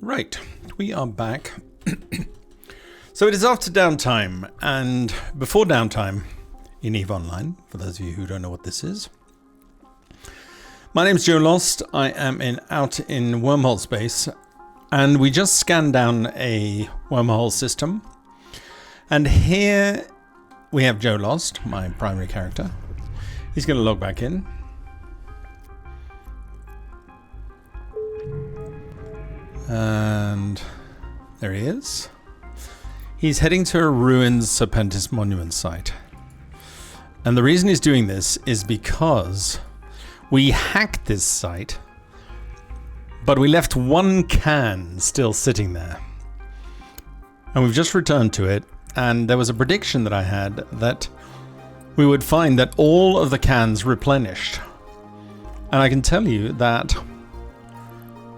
Right, we are back. So it is after downtime, and before downtime in EVE Online, for those of you who don't know what this is. My name's Joe Lost. I am out in Wormhole space, and we just scanned down a Wormhole system. And here we have Joe Lost, my primary character. He's going to log back in. And there he is. He's heading to a ruined Serpentis monument site. And the reason he's doing this is because we hacked this site, but we left one can still sitting there. And we've just returned to it, and there was a prediction that I had that we would find that all of the cans replenished. And I can tell you that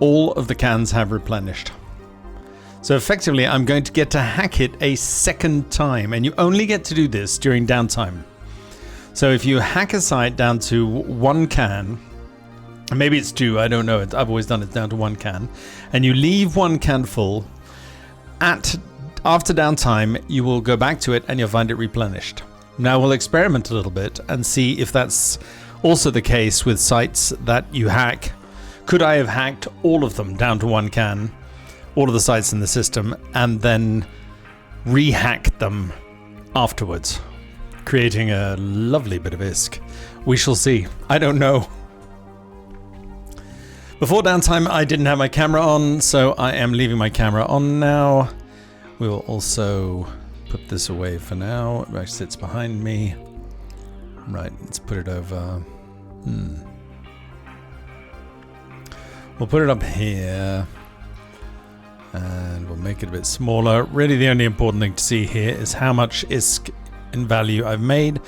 all of the cans have replenished. So effectively, I'm going to get to hack it a second time, and you only get to do this during downtime. So if you hack a site down to one can, maybe it's two, I don't know, I've always done it down to one can, and you leave one can full, after downtime, you will go back to it and you'll find it replenished. Now we'll experiment a little bit and see if that's also the case with sites that you hack. Could I have hacked all of them down to one can, all of the sites in the system, and then rehacked them afterwards, creating a lovely bit of ISK? We shall see. I don't know. Before downtime, I didn't have my camera on, so I am leaving my camera on now. We will also put this away for now. It actually sits behind me. Right, let's put it over. We'll put it up here, and we'll make it a bit smaller. Really, the only important thing to see here is how much ISK in value I've made.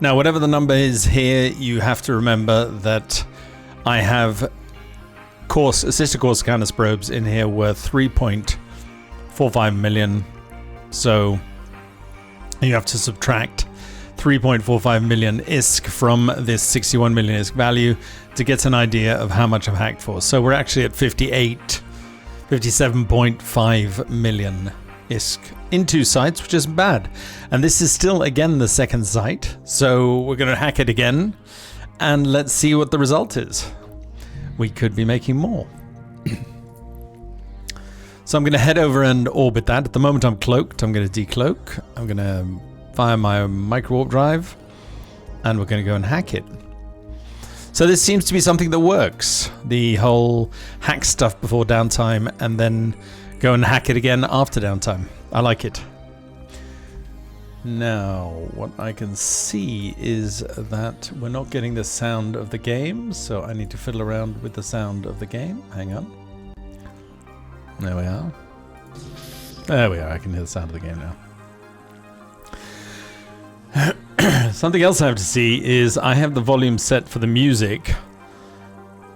Now, whatever the number is here, you have to remember that I have assisted core scanner probes in here worth 3.45 million. So you have to subtract 3.45 million ISK from this 61 million ISK value to get an idea of how much I've hacked for. So we're actually at 57.5 million ISK in two sites, which isn't bad. And this is still, again, the second site. So we're going to hack it again, and let's see what the result is. We could be making more. So I'm going to head over and orbit that. At the moment I'm cloaked. I'm going to decloak. I'm going to fire my micro warp drive, and we're going to go and hack it. So this seems to be something that works. The whole hack stuff before downtime and then go and hack it again after downtime. I like it. Now, what I can see is that we're not getting the sound of the game, so I need to fiddle around with the sound of the game. Hang on. There we are. There we are. I can hear the sound of the game now. Something else I have to see is I have the volume set for the music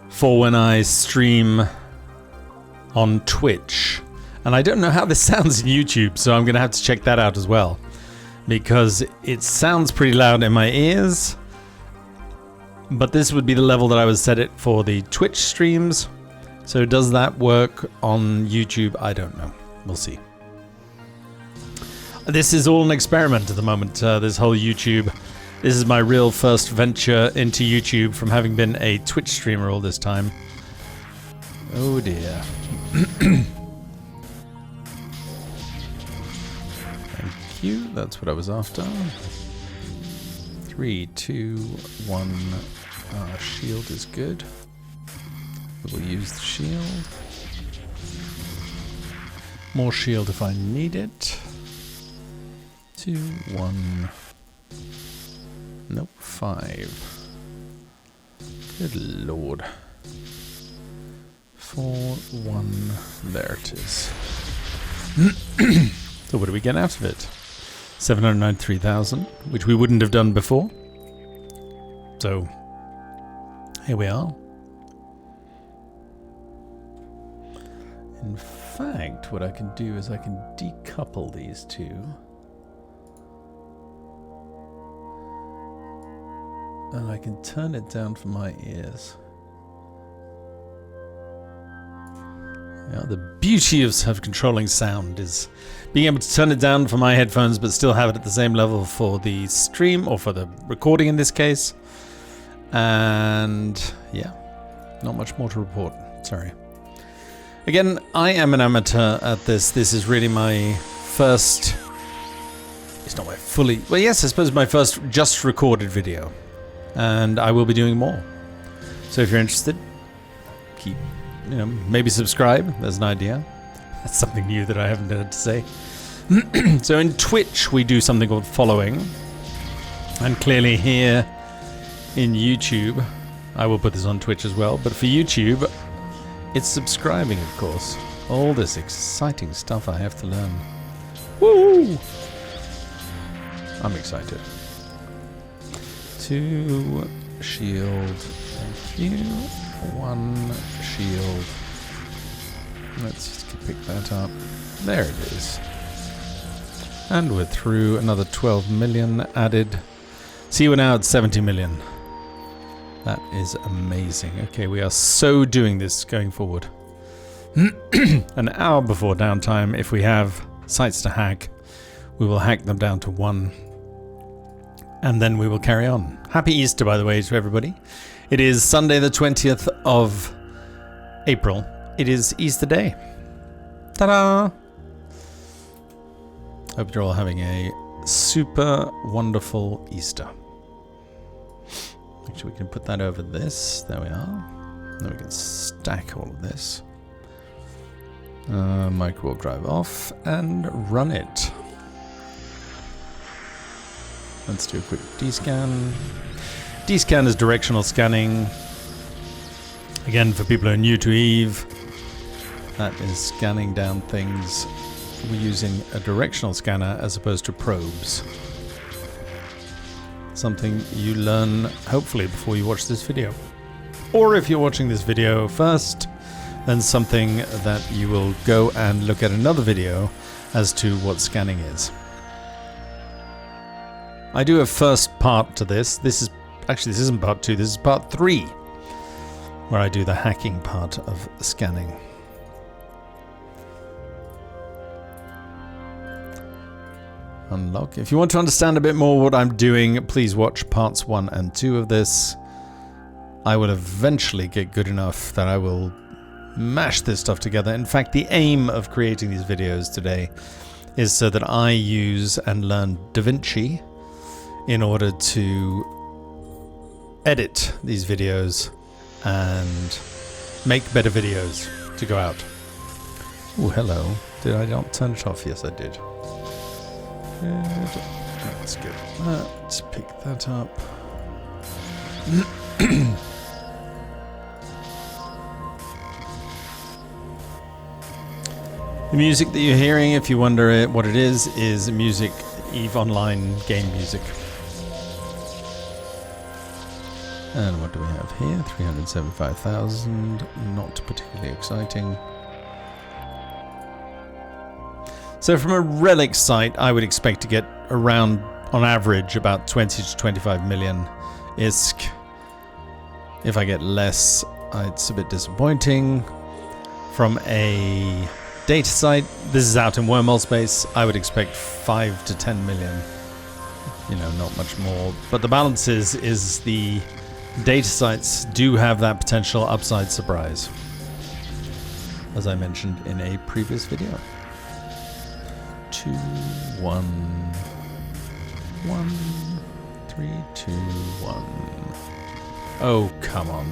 for when I stream on Twitch. And I don't know how this sounds in YouTube, so I'm going to have to check that out as well, because it sounds pretty loud in my ears. But this would be the level that I would set it for the Twitch streams. So does that work on YouTube? I don't know. We'll see. This is all an experiment at the moment, this whole YouTube. This is my real first venture into YouTube from having been a Twitch streamer all this time. Oh dear. Thank you, that's what I was after. 3, 2, 1. Shield is good. We'll use the shield. More shield if I need it. 2, 1. Nope, 5. Good lord. 4, 1. There it is. So what do we get out of it? 793,000, which we wouldn't have done before. So here we are. In fact, what I can do is I can decouple these two. And I can turn it down for my ears. Yeah, the beauty of self-controlling sound is being able to turn it down for my headphones but still have it at the same level for the stream, or for the recording in this case. And yeah, not much more to report. Sorry. Again, I am an amateur at this. This is really my first... It's not my fully... Well, yes, I suppose my first just recorded video. And I will be doing more. So if you're interested, keep... maybe subscribe. There's an idea. That's something new that I haven't had to say. So in Twitch, we do something called following. And clearly here in YouTube, I will put this on Twitch as well. But for YouTube, it's subscribing, of course. All this exciting stuff I have to learn. Woo! I'm excited. 2 shield. Thank you. 1 shield. Let's just pick that up. There it is. And we're through. Another 12 million added. See, we're now at 70 million. That is amazing. Okay, we are so doing this going forward. An hour before downtime, if we have sites to hack, we will hack them down to 1. And then we will carry on. Happy Easter, by the way, to everybody. It is Sunday the 20th of April. It is Easter Day. Ta-da! Hope you're all having a super wonderful Easter. Actually, we can put that over this. There we are. Then we can stack all of this. Micro drive off and run it. Let's do a quick D-scan. D-scan is directional scanning. Again, for people who are new to EVE, that is scanning down things. We're using a directional scanner as opposed to probes. Something you learn, hopefully, before you watch this video. Or if you're watching this video first, then something that you will go and look at another video as to what scanning is. I do a first part to this. This isn't part 2, this is part 3, where I do the hacking part of scanning. Unlock. If you want to understand a bit more what I'm doing, please watch parts 1 and 2 of this. I will eventually get good enough that I will mash this stuff together. In fact, the aim of creating these videos today is so that I use and learn DaVinci in order to edit these videos and make better videos to go out. Oh, hello. Did I not turn it off? Yes, I did. That's good. Let's pick that up. The music that you're hearing, if you wonder what it is music, EVE Online game music. And what do we have here? 375,000. Not particularly exciting. So from a relic site, I would expect to get around, on average, about 20 to 25 million ISK. If I get less, it's a bit disappointing. From a data site, this is out in Wormhole space, I would expect 5 to 10 million. Not much more. But the balance is the data sites do have that potential upside surprise, as I mentioned in a previous video. 2, 1, 1, 3, 2, 1. Oh, come on.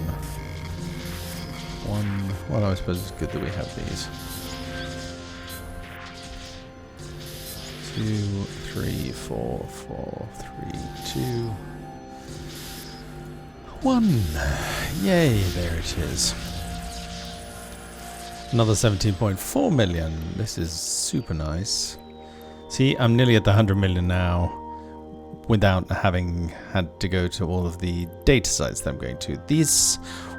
1. Well, I suppose it's good that we have these. 2, 3, 4, 4, 3, 2, 1. Yay, there it is. Another 17.4 million. This is super nice. See, I'm nearly at the 100 million now without having had to go to all of the data sites that I'm going to.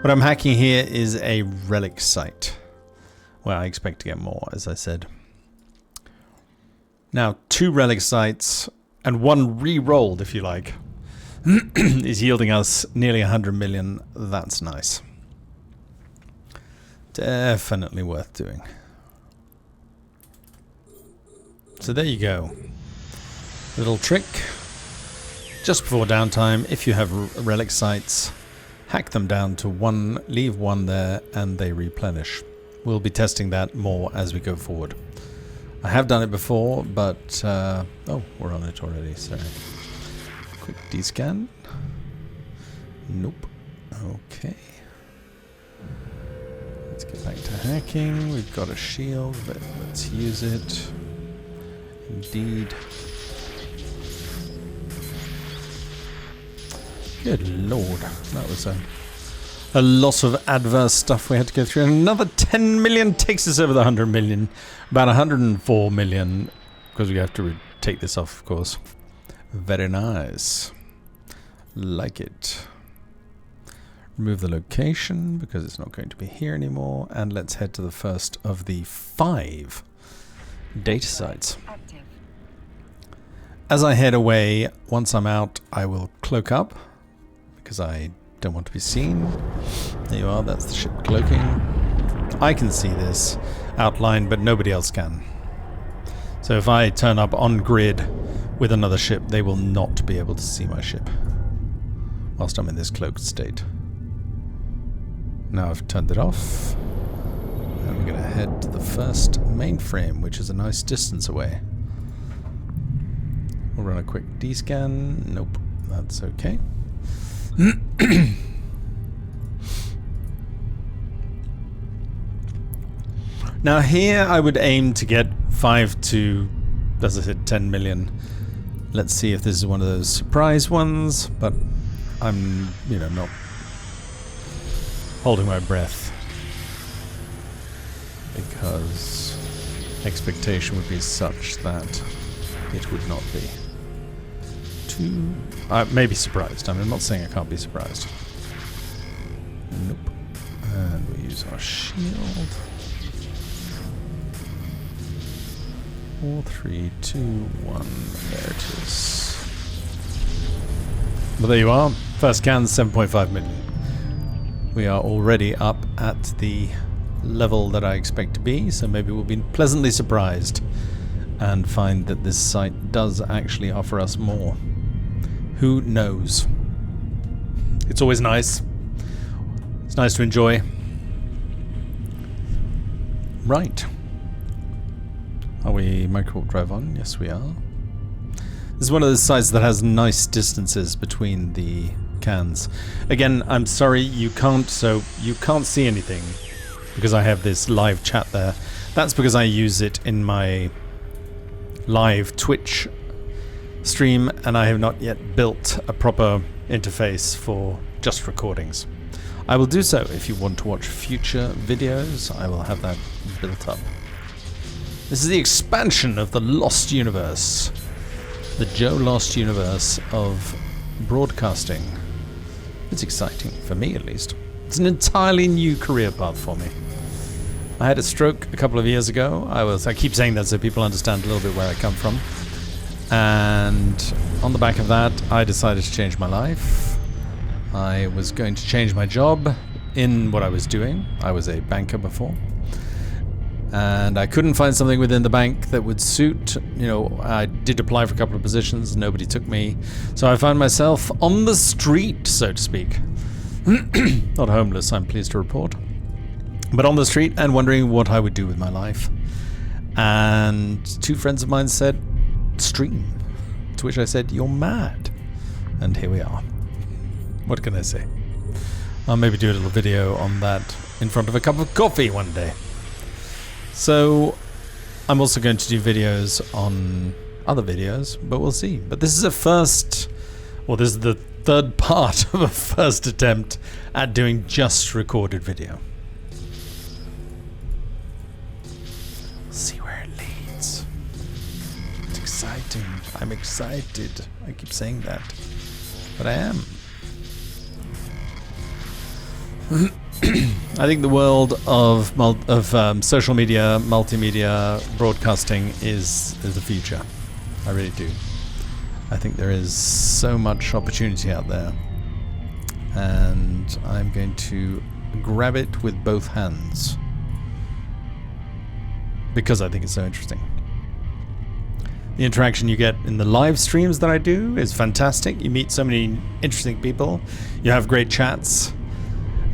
What I'm hacking here is a relic site, where I expect to get more, as I said. Now, 2 relic sites and 1 re-rolled, if you like, is yielding us nearly 100 million. That's nice. Definitely worth doing. So there you go. Little trick. Just before downtime, if you have relic sites, hack them down to 1, leave 1 there, and they replenish. We'll be testing that more as we go forward. I have done it before, but... oh, we're on it already, sorry. Quick D-scan. Nope. Okay. Let's get back to hacking. We've got a shield, but let's use it. Indeed. Good lord. That was a lot of adverse stuff we had to go through. And another 10 million takes us over the 100 million. About 104 million, because we have to take this off, of course. Very nice. Like it. Remove the location, because it's not going to be here anymore. And let's head to the first of the 5 data sites. As I head away, once I'm out, I will cloak up, because I don't want to be seen. There you are, that's the ship cloaking. I can see this outline, but nobody else can. So if I turn up on grid with another ship, they will not be able to see my ship whilst I'm in this cloaked state. Now I've turned it off, and we're going to head to the first mainframe, which is a nice distance away. We'll run a quick D-scan. Nope, that's okay. Now here I would aim to get 5 to, as I said, 10 million. Let's see if this is one of those surprise ones, but I'm, you know, not holding my breath, because expectation would be such that it would not be. I may be surprised. I mean, I'm not saying I can't be surprised. Nope. And we use our shield. 4, 3, 2, 1. There it is. Well, there you are. First scan, 7.5 million. We are already up at the level that I expect to be, so maybe we'll be pleasantly surprised and find that this site does actually offer us more. Who knows? It's always nice. It's nice to enjoy. Right. Are we micro drive on? Yes, we are. This is one of those sites that has nice distances between the cans. Again, I'm sorry you can't see anything because I have this live chat there. That's because I use it in my live Twitch stream, and I have not yet built a proper interface for just recordings. I will do so if you want to watch future videos. I will have that built up. This is the expansion of the Lost Universe, the Joe Lost Universe of broadcasting. It's exciting, for me at least. It's an entirely new career path for me. I had a stroke a couple of years ago. I keep saying that so people understand a little bit where I come from. And on the back of that, I decided to change my life. I was going to change my job in what I was doing. I was a banker before. And I couldn't find something within the bank that would suit. You know, I did apply for a couple of positions. Nobody took me. So I found myself on the street, so to speak. Not homeless, I'm pleased to report. But on the street and wondering what I would do with my life. And 2 friends of mine said, stream. To which I said, you're mad. And here we are. What can I say? I'll maybe do a little video on that in front of a cup of coffee one day. So I'm also going to do videos on other videos, but we'll see. But this is a first, well, this is the 3rd part of a first attempt at doing just recorded video. See where it leads. It's exciting. I'm excited. I keep saying that, but I am. I think the world of social media, multimedia, broadcasting is the future. I really do. I think there is so much opportunity out there, and I'm going to grab it with both hands because I think it's so interesting. The interaction you get in the live streams that I do is fantastic. You meet so many interesting people. You have great chats.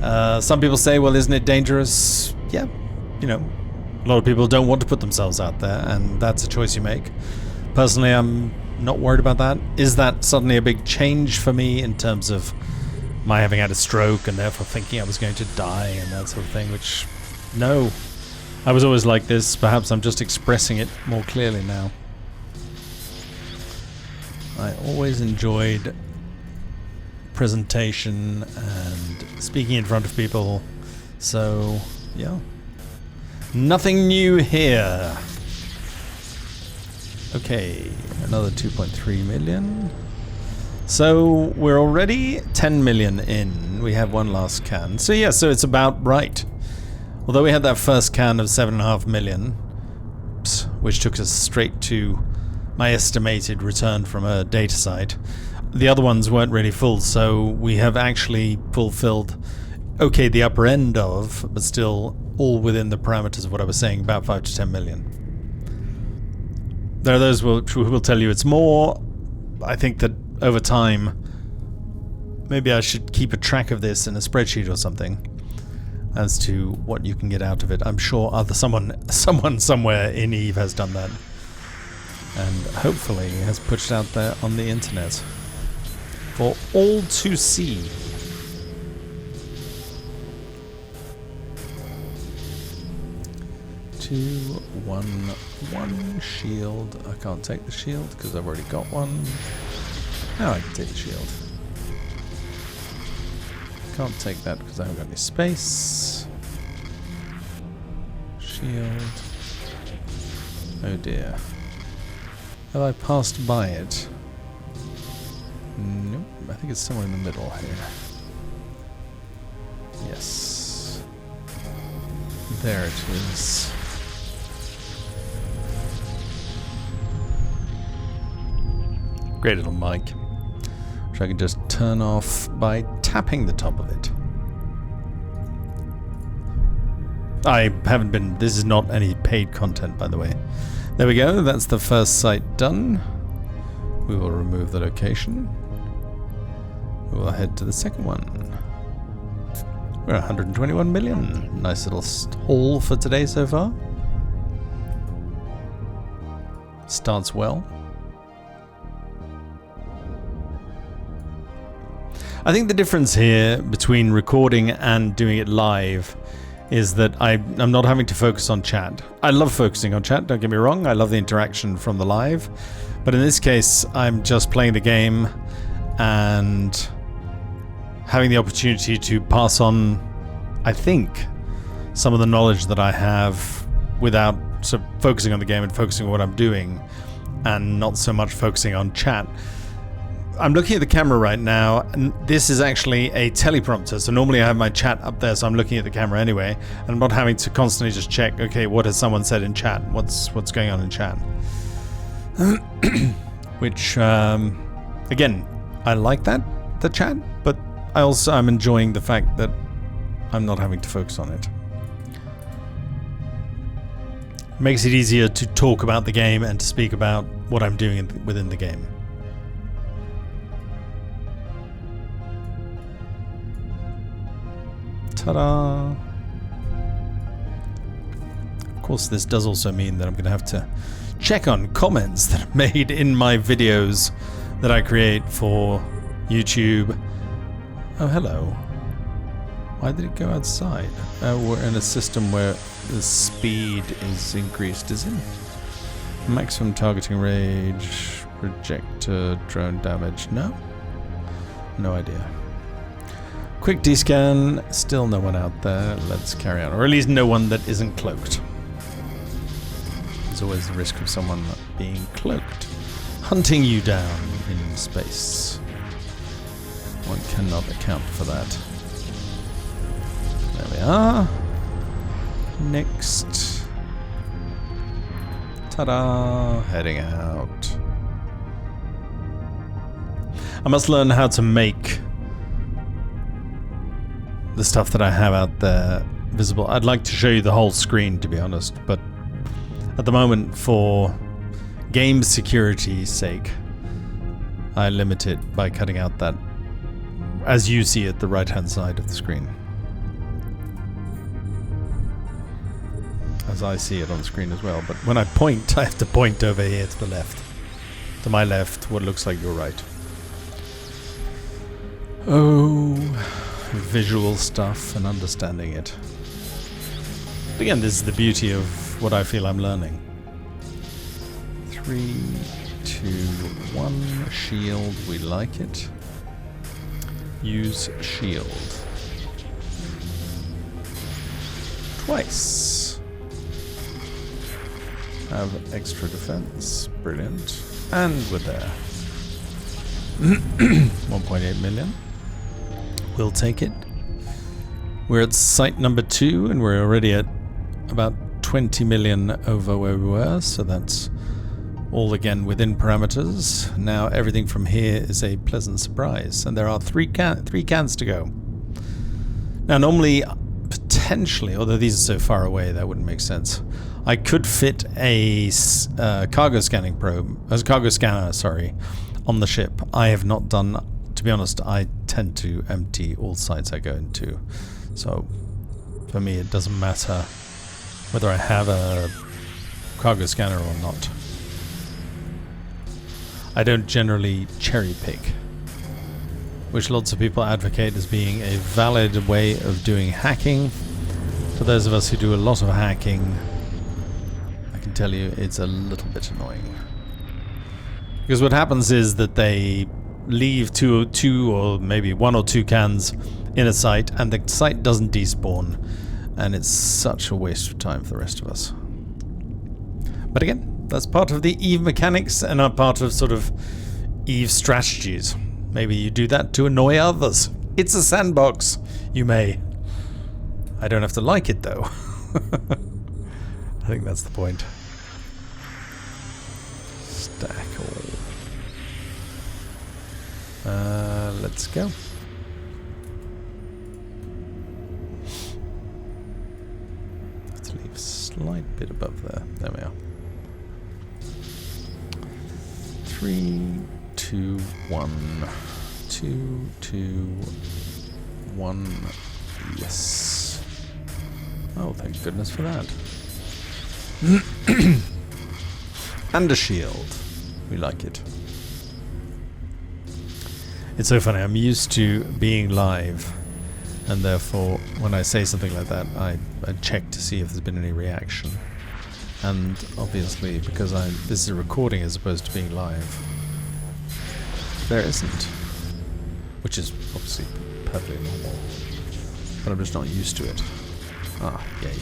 Some people say, well, isn't it dangerous? Yeah, you know, a lot of people don't want to put themselves out there, and that's a choice you make. Personally, I'm not worried about that. Is that suddenly a big change for me in terms of my having had a stroke and therefore thinking I was going to die and that sort of thing? Which, no. I was always like this. Perhaps I'm just expressing it more clearly now. I always enjoyed presentation and speaking in front of people. So, yeah. Nothing new here. Okay, another 2.3 million. So we're already 10 million in. We have one last can. So yeah, so it's about right. Although we had that first can of 7.5 million, which took us straight to my estimated return from a data site. The other ones weren't really full, so we have actually fulfilled, okay, the upper end of, but still all within the parameters of what I was saying, about 5 to 10 million. There are those who will tell you it's more. I think that over time, maybe I should keep a track of this in a spreadsheet or something as to what you can get out of it. I'm sure someone somewhere in Eve has done that, and hopefully has put it out there on the internet for all to see. Two, one shield. I can't take the shield because I've already got one. Now I can take the shield. Can't take that because I haven't got any space. Shield. Oh dear. Have I passed by it? Nope. I think it's somewhere in the middle here. Yes. There it is. Great little mic, which I can just turn off by tapping the top of it. I haven't been... This is not any paid content, by the way. There we go. That's the first site done. We will remove the location. We will head to the second one. We're 121 million. Nice little haul for today so far. Starts well. I think the difference here between recording and doing it live is that I'm not having to focus on chat. I love focusing on chat, don't get me wrong. I love the interaction from the live. But in this case, I'm just playing the game and having the opportunity to pass on, I think, some of the knowledge that I have without sort of focusing on the game and focusing on what I'm doing and not so much focusing on chat. I'm looking at the camera right now, and this is actually a teleprompter. So normally I have my chat up there, so I'm looking at the camera anyway, and I'm not having to constantly just check, okay, what has someone said in chat? What's going on in chat? Which, again, I like the chat, but I'm enjoying the fact that I'm not having to focus on it. Makes it easier to talk about the game and to speak about what I'm doing within the game. Ta-da! Of course, this does also mean that I'm going to have to check on comments that are made in my videos that I create for YouTube. Oh, hello. Why did it go outside? We're in a system where the speed is increased, is it? Maximum targeting range, projector, drone damage. No? No idea. Quick D-scan, still no one out there. Let's carry on. Or at least no one that isn't cloaked. There's always the risk of someone being cloaked, hunting you down in space. One cannot account for that. There we are. Next. Ta-da! Heading out. I must learn how to make the stuff that I have out there visible. I'd like to show you the whole screen, to be honest, but at the moment, for game security's sake, I limit it by cutting out that, as you see it, the right-hand side of the screen. As I see it on the screen as well, but when I point, I have to point over here to the left. To my left, what looks like your right. Oh, visual stuff and understanding it. But again, this is the beauty of what I feel I'm learning. 3, 2, 1, shield, we like it. Use shield. Twice. Have extra defense, brilliant. And we're there. 1.8 million. We'll take it. We're at site number 2 and we're already at about 20 million over where we were, so that's all again within parameters. Now everything from here is a pleasant surprise, and there are three cans to go. Now normally, potentially, although these are so far away that wouldn't make sense, I could fit a cargo scanning probe, as a cargo scanner, sorry, on the ship. I have not done, to be honest, I tend to empty all sites I go into. So for me it doesn't matter whether I have a cargo scanner or not. I don't generally cherry pick, which lots of people advocate as being a valid way of doing hacking. For those of us who do a lot of hacking, I can tell you it's a little bit annoying. Because what happens is that they leave two or maybe 1 or 2 cans in a site, and the site doesn't despawn, and it's such a waste of time for the rest of us. But again, that's part of the EVE mechanics and a part of sort of EVE strategies. Maybe you do that to annoy others. It's a sandbox. You may. I don't have to like it though. I think that's the point. Stack all. Let's go. Let's leave a slight bit above there. There we are. 3, 2, 1. 2, 2, 1. Yes. Oh, thank goodness for that. And a shield. We like it. It's so funny. I'm used to being live, and therefore, when I say something like that, I check to see if there's been any reaction. And obviously, because this is a recording as opposed to being live, there isn't. Which is obviously perfectly normal. But I'm just not used to it. Ah, yay.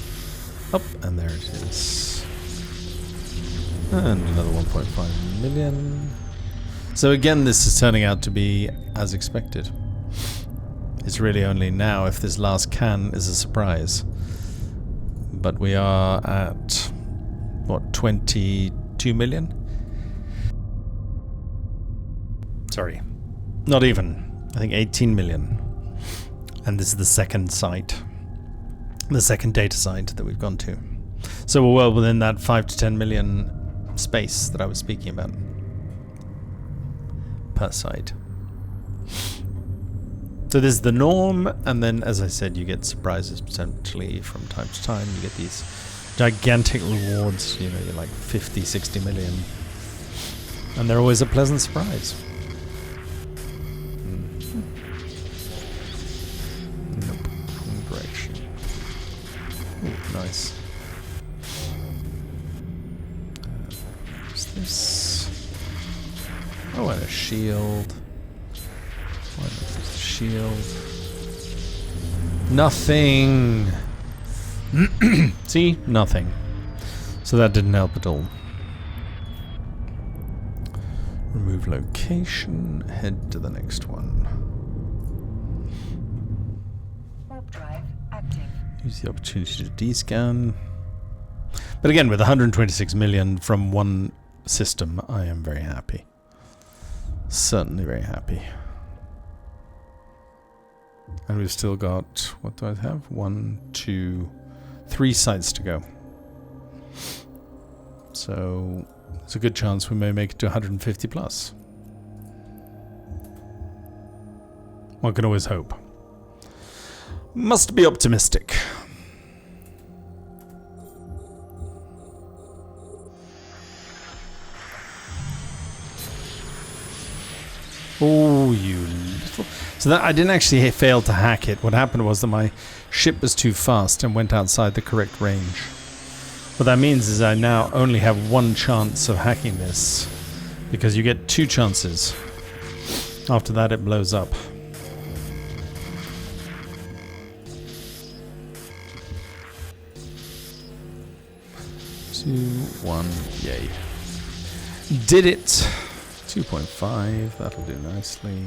Up, and there it is. And another 1.5 million. So again, this is turning out to be as expected. It's really only now if this last can is a surprise. But we are at, what, 22 million? Sorry, not even. I think 18 million. And this is the second site. The second data site that we've gone to. So we're well within that 5 to 10 million space that I was speaking about. Per site. So this is the norm, and then, as I said, you get surprises potentially from time to time. You get these gigantic rewards, you know, you're like 50, 60 million. And they're always a pleasant surprise. Nope, wrong direction. Ooh, nice. What's this? Oh, and a shield. Why not just a shield? Nothing! See? Nothing. So that didn't help at all. Remove location, head to the next one. Warp drive active. Use the opportunity to descan. But again, with 126 million from one system, I am very happy. Certainly very happy. And we've still got, what do I have? 1, 2, 3 sites to go. So there's a good chance we may make it to 150 plus. One can always hope. Must be optimistic. Oh, you little... So that I didn't actually fail to hack it. What happened was that my ship was too fast and went outside the correct range. What that means is I now only have one chance of hacking this, because you get 2 chances. After that it blows up. Two, 1, yay. Did it! 2.5, that'll do nicely.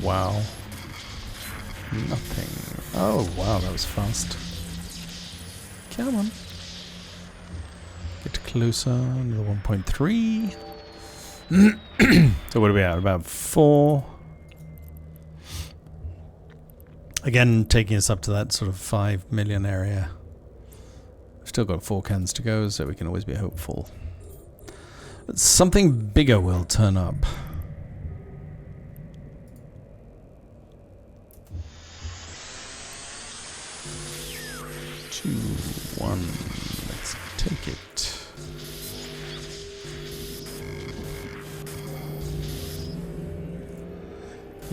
Wow. Nothing. Oh, wow, that was fast. Come on. Get closer, another 1.3. So what are we at? About 4. Again, taking us up to that sort of 5 million area. We've still got 4 cans to go, so we can always be hopeful. But something bigger will turn up. Two, 1. Let's take it.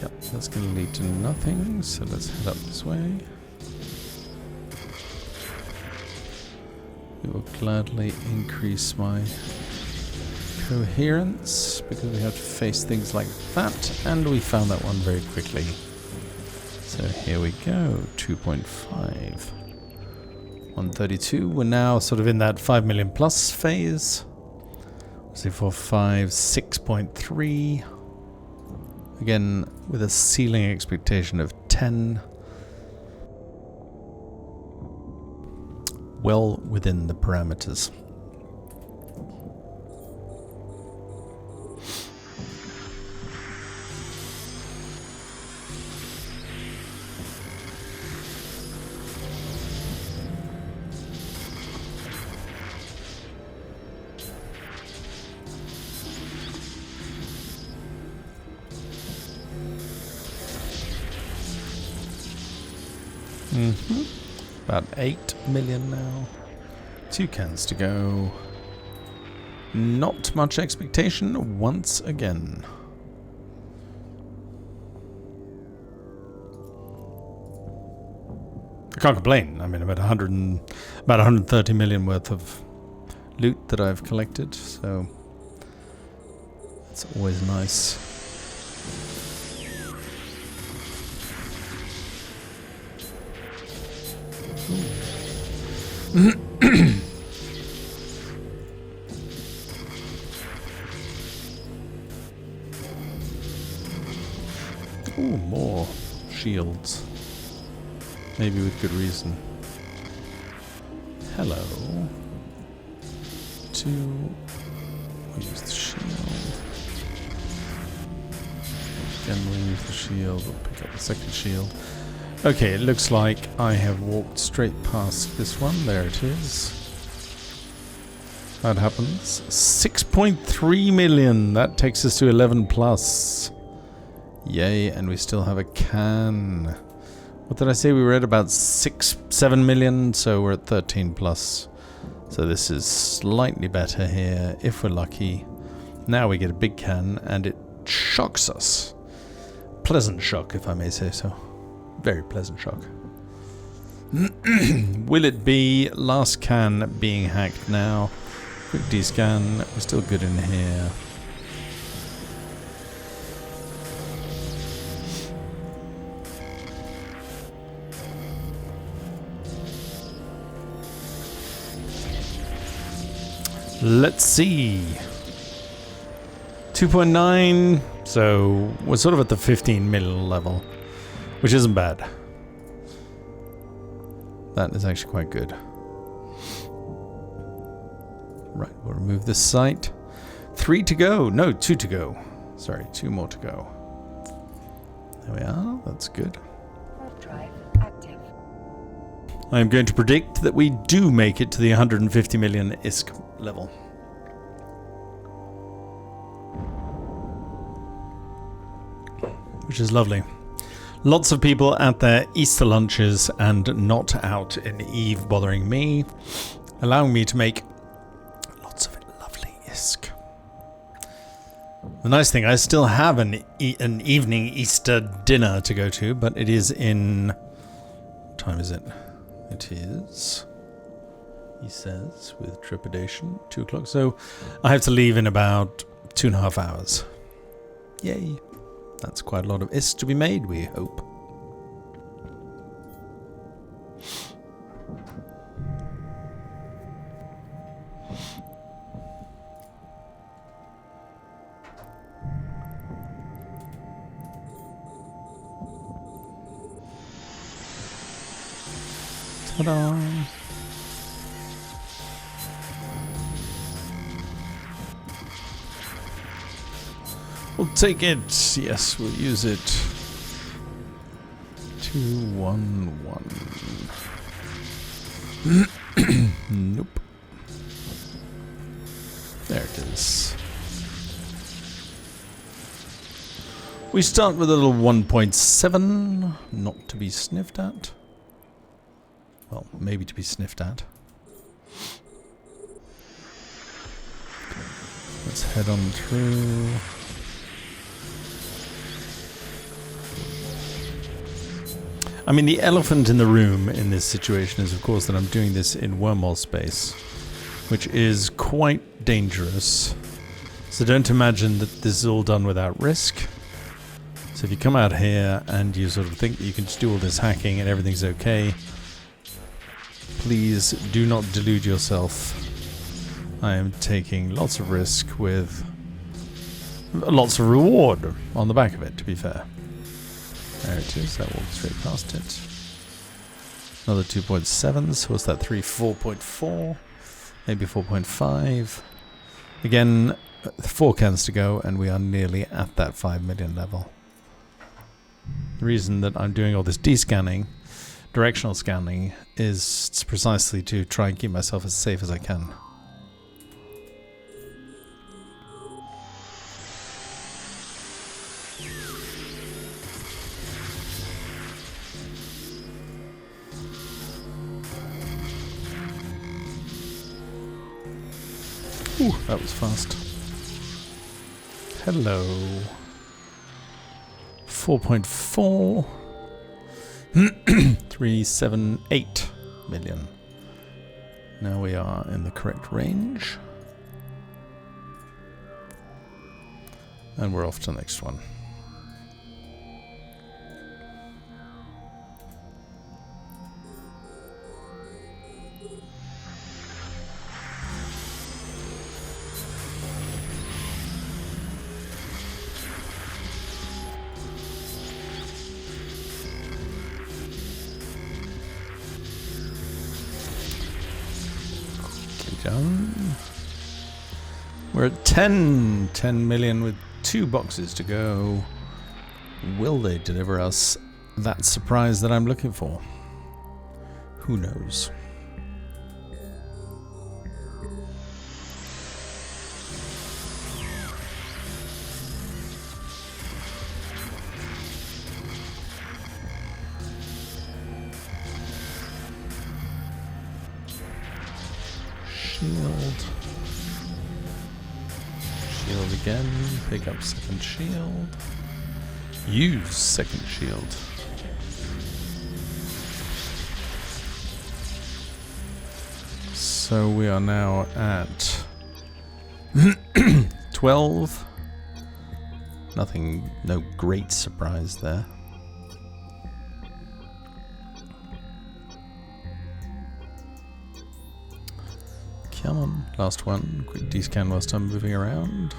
Yep, that's going to lead to nothing, so let's head up this way. We will gladly increase my coherence, because we have to face things like that, and we found that one very quickly. So here we go, 2.5. 132, we're now sort of in that 5 million plus phase. 0.45, 6.3. Again, with a ceiling expectation of 10. Well within the parameters. About 8 million now. 2 cans to go. Not much expectation once again. I can't complain. I mean, about 130 million worth of loot that I've collected, so it's always nice. Ooh, more shields. Maybe with good reason. Hello. 2. We'll use the shield. Again, we'll use the shield. We'll pick up the second shield. Okay, it looks like I have walked straight past this one. There it is. That happens. 6.3 million. That takes us to 11 plus. Yay, and we still have a can. What did I say? We were at about 7 million, so we're at 13 plus. So this is slightly better here, if we're lucky. Now we get a big can, and it shocks us. Pleasant shock, if I may say so. Very pleasant shock. Will it be last can being hacked now? Quick D-scan. We're still good in here. Let's see. 2.9. So we're sort of at the 15 mil level, which isn't bad. That is actually quite good. Right, we'll remove this site. 3 to go. No, 2 to go. Sorry, 2 more to go. There we are. That's good. Warp drive active. I'm going to predict that we do make it to the 150 million ISK level. Which is lovely. Lots of people at their Easter lunches and not out in Eve bothering me, allowing me to make lots of lovely ISK. The nice thing, I still have an evening Easter dinner to go to, but it is in... What time is it? It is... He says, with trepidation, 2 o'clock. So I have to leave in about 2.5 hours. Yay. That's quite a lot of ISK to be made, we hope. Ta-da! We'll take it. Yes, we'll use it. 211. Nope. There it is. We start with a little 1.7, not to be sniffed at. Well, maybe to be sniffed at. Let's head on through. I mean, the elephant in the room in this situation is, of course, that I'm doing this in wormhole space, which is quite dangerous. So don't imagine that this is all done without risk. So if you come out here and you sort of think that you can just do all this hacking and everything's okay, please do not delude yourself. I am taking lots of risk with lots of reward on the back of it, to be fair. There it is, that walked straight past it. Another 2.7, so what's that, 4.4, maybe 4.5. Again, 4 cans to go, and we are nearly at that 5 million level. The reason that I'm doing all this descanning, directional scanning, is precisely to try and keep myself as safe as I can. Ooh, that was fast. Hello. 4.4. 378 million. Now we are in the correct range. And we're off to the next one. Done. We're at 10 million with 2 boxes to go. Will they deliver us that surprise that I'm looking for? Who knows? Shield again. Pick up second shield. Use second shield. So we are now at 12. Nothing, no great surprise there. Come on, last one. Quick descan whilst I'm moving around.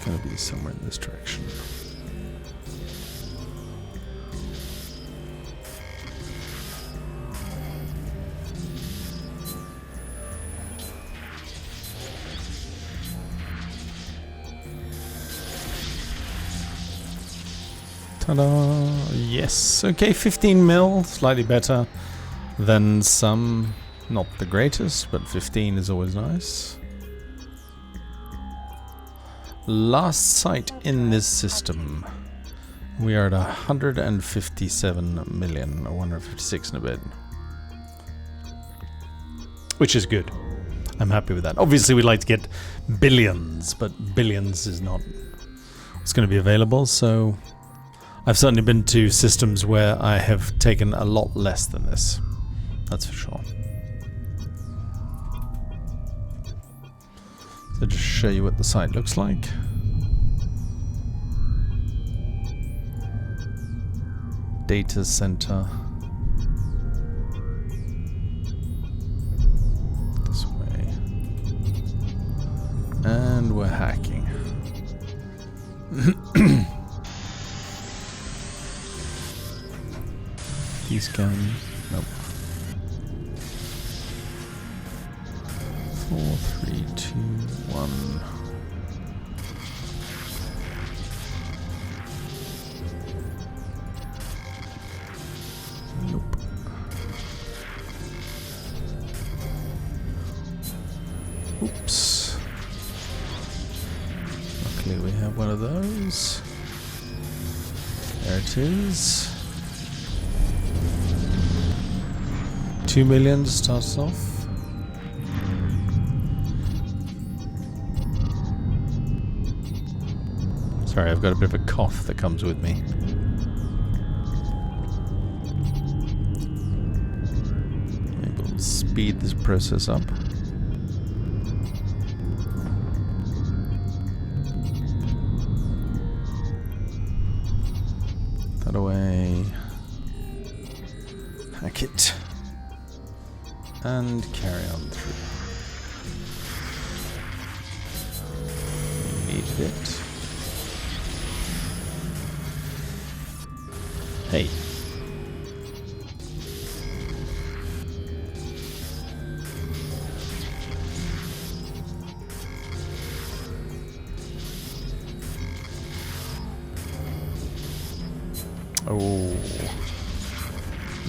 going to be somewhere in this direction. Ta-da! Yes. Okay, 15 mil, slightly better than some. Not the greatest, but 15 is always nice. Last site in this system. We are at 157 million, or 156 and a bit. Which is good. I'm happy with that. Obviously we'd like to get billions, but billions is not what's going to be available, so I've certainly been to systems where I have taken a lot less than this. That's for sure. So just show you what the site looks like. Data center. This way. And we're hacking. Scan. Nope. 4, 3, 2, 1. Nope. Oops. Luckily we have one of those. There it is. 2 million to start us off. Sorry, I've got a bit of a cough that comes with me. Maybe we'll speed this process up. That away. Hack it. And carry on through. We needed it. Hey. Oh.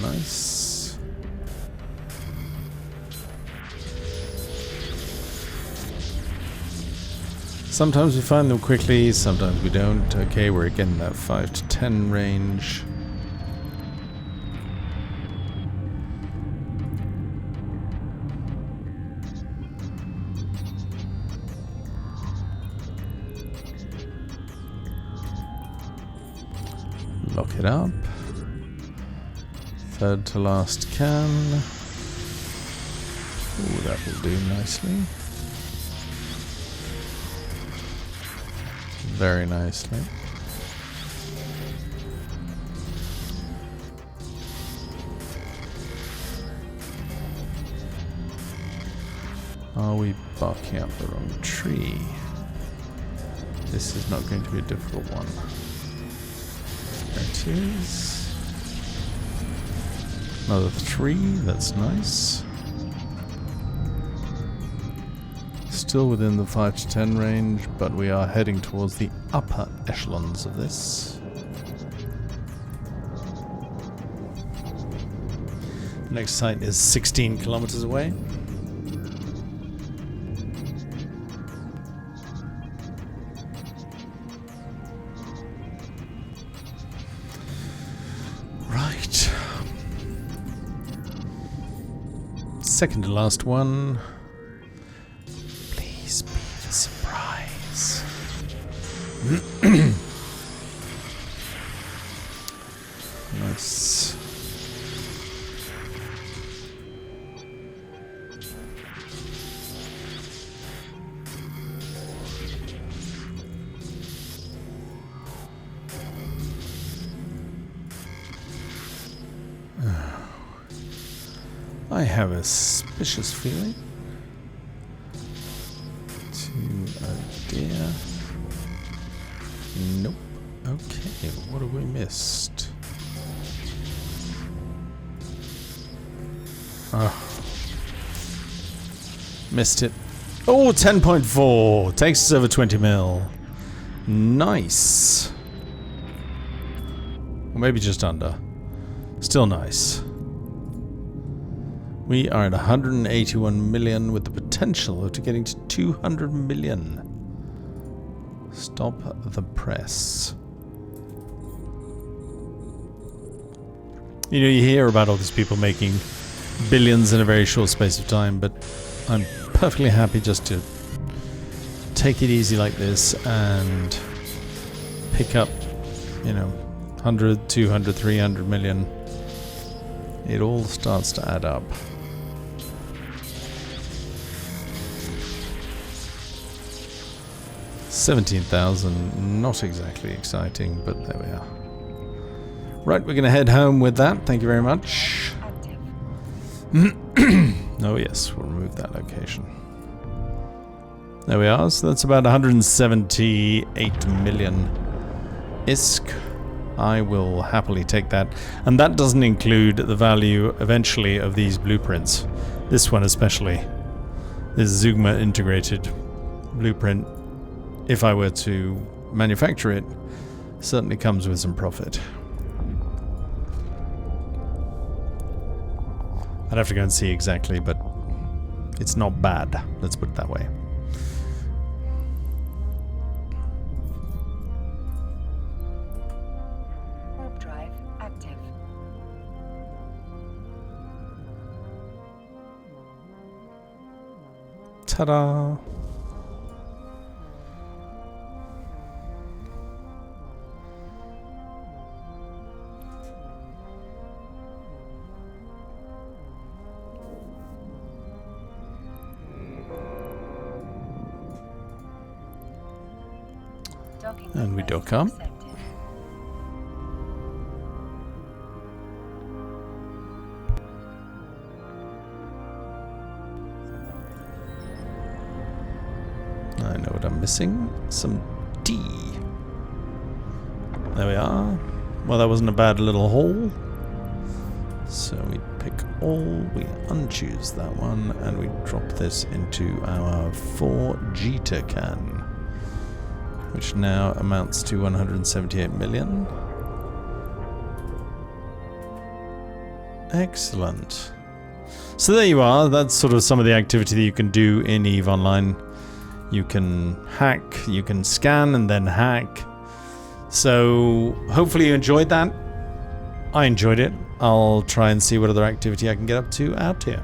Nice. Sometimes we find them quickly, sometimes we don't. Okay, we're getting that 5 to 10 range. Lock it up. Third to last can. Ooh, that will do nicely. Very nicely. Are we barking up the wrong tree? This is not going to be a difficult one. There it is. Another 3, that's nice. Still within the 5 to 10 range, but we are heading towards the upper echelons of this. Next site is 16 kilometers away. Right. Second to last one. Surprise. Nice. I have a suspicious feeling. To a deer. Nope. Okay, what have we missed? Oh. Missed it. Oh, 10.4. Takes us over 20 mil. Nice. Or maybe just under. Still nice. We are at 181 million with the potential of getting to 200 million. Stop the press. You know, you hear about all these people making billions in a very short space of time, but I'm perfectly happy just to take it easy like this and pick up, you know, 100, 200, 300 million. It all starts to add up. $17,000, not exactly exciting, but there we are. Right, we're going to head home with that. Thank you very much. Oh yes, we'll remove that location. There we are. So that's about 178 million ISK. I will happily take that. And that doesn't include the value eventually of these blueprints. This one especially. This Zugma integrated blueprint, if I were to manufacture it, certainly comes with some profit. I'd have to go and see exactly, but it's not bad. Let's put it that way. Warp drive active. Ta-da! And we dock up. I know what I'm missing. Some tea. There we are. Well, that wasn't a bad little haul. So we pick all, we unchoose that one, and we drop this into our 4G can, which now amounts to 178 million. Excellent. So there you are. That's sort of some of the activity that you can do in EVE Online. You can hack, you can scan and then hack. So hopefully you enjoyed that. I enjoyed it. I'll try and see what other activity I can get up to out here.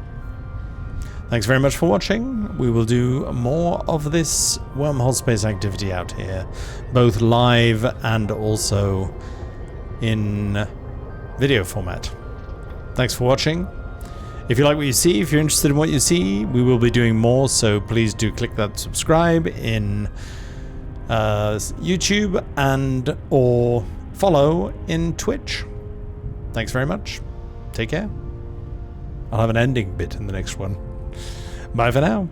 Thanks very much for watching. We will do more of this wormhole space activity out here, both live and also in video format. Thanks for watching. If you like what you see, if you're interested in what you see, we will be doing more, so please do click that subscribe in YouTube and or follow in Twitch. Thanks very much. Take care. I'll have an ending bit in the next one. Bye for now.